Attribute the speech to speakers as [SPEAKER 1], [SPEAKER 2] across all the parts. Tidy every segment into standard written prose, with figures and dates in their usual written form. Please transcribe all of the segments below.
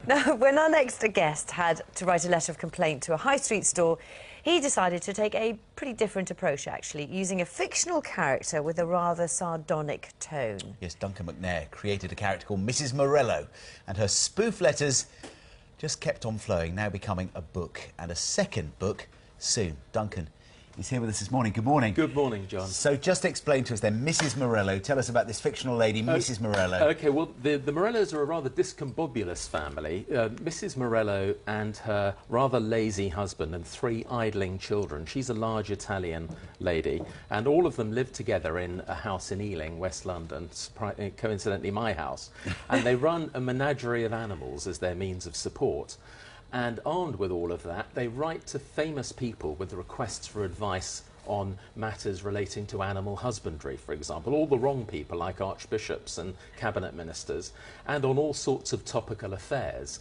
[SPEAKER 1] Now, when our next guest had to write a letter of complaint to a high street store, he decided to take a pretty different approach, actually, using a fictional character with a rather sardonic tone.
[SPEAKER 2] Yes, Duncan McNair created a character called Mrs. Morello, and her spoof letters just kept on flowing, now becoming a book, and a second book soon. Duncan is here with us this morning. Good morning.
[SPEAKER 3] Good morning, John.
[SPEAKER 2] So just explain to us then, Mrs. Morello. Tell us about this fictional lady, Mrs. Morello.
[SPEAKER 3] OK, well, the Morellos are a rather discombobulous family. Mrs. Morello and her rather lazy husband and 3 idling children. She's a large Italian lady, and all of them live together in a house in Ealing, West London, coincidentally my house. And they run a menagerie of animals as their means of support. And armed with all of that, they write to famous people with requests for advice on matters relating to animal husbandry, for example, all the wrong people like archbishops and cabinet ministers, and on all sorts of topical affairs.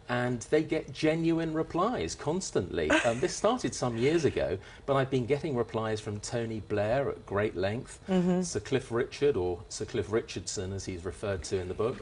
[SPEAKER 3] And they get genuine replies constantly. This started some years ago, but I've been getting replies from Tony Blair at great length, Sir Cliff Richard, or Sir Cliff Richardson as he's referred to in the book,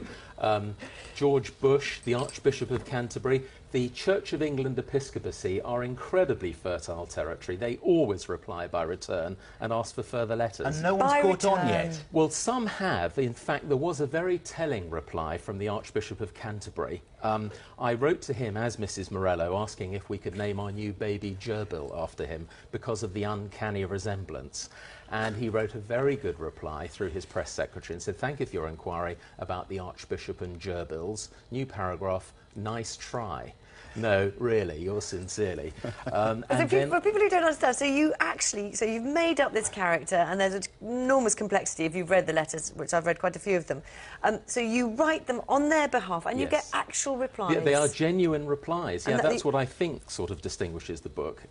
[SPEAKER 3] George Bush, the Archbishop of Canterbury. The Church of England episcopacy are incredibly fertile territory. They always reply by return and ask for further letters.
[SPEAKER 2] And no one's caught on yet?
[SPEAKER 3] Well, some have. In fact, there was a very telling reply from the Archbishop of Canterbury. I wrote to him as Mrs. Morello asking if we could name our new baby Gerbil after him because of the uncanny resemblance. And he wrote a very good reply through his press secretary and said, "Thank you for your inquiry about the Archbishop and gerbils. New paragraph, nice try." No, really, yours sincerely.
[SPEAKER 1] For people who don't understand, so you've made up this character, and there's an enormous complexity if you've read the letters, which I've read quite a few of them. So you write them on their behalf, and you get actual replies.
[SPEAKER 3] Yeah, they are genuine replies. Yeah, that's what I think sort of distinguishes the book.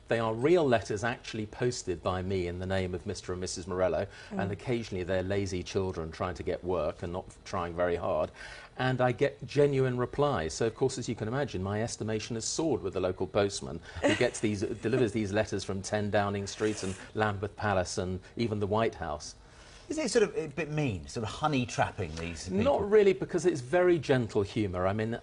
[SPEAKER 3] They are real letters actually posted by me in the name of Mr. and Mrs. Morello, and occasionally they're lazy children trying to get work and not trying very hard. And I get genuine replies. So, of course, as you can imagine, my estimation has soared with the local postman who delivers these letters from 10 Downing Street and Lambeth Palace and even the White House.
[SPEAKER 2] Isn't it sort of a bit mean, sort of honey-trapping these people?
[SPEAKER 3] Not really, because it's very gentle humour. I mean,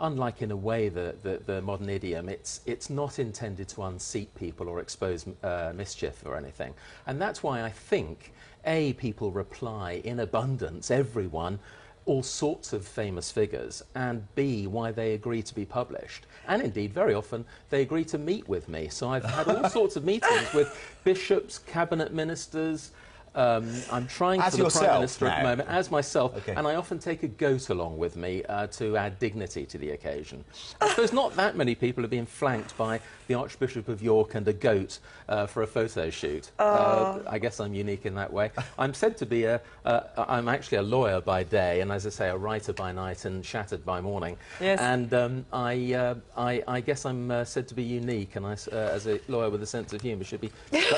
[SPEAKER 3] unlike in a way the modern idiom, it's not intended to unseat people or expose mischief or anything. And that's why I think, A, people reply in abundance, everyone, all sorts of famous figures, and B, why they agree to be published. And indeed, very often, they agree to meet with me. So I've had all sorts of meetings with bishops, cabinet ministers. I'm trying for the Prime Minister at the moment, as myself, and I often take a goat along with me to add dignity to the occasion. I suppose not that many people have been flanked by the Archbishop of York and a goat for a photo shoot. I guess I'm unique in that way. I'm said to be I'm actually a lawyer by day, and as I say, a writer by night and shattered by morning.
[SPEAKER 1] Yes.
[SPEAKER 3] And I guess I'm said to be unique, and I, as a lawyer with a sense of humour, should be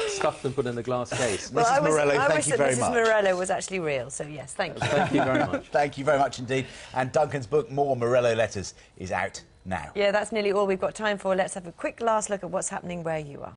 [SPEAKER 3] stuffed and put in a glass case.
[SPEAKER 1] Well,
[SPEAKER 2] Mrs. Morello,
[SPEAKER 1] I wish that Mrs.
[SPEAKER 2] much.
[SPEAKER 1] Morello was actually real, so yes, thank you.
[SPEAKER 3] Thank you very much.
[SPEAKER 2] Thank you very much indeed. And Duncan's book, More Morello Letters, is out now.
[SPEAKER 1] Yeah, that's nearly all we've got time for. Let's have a quick last look at what's happening where you are.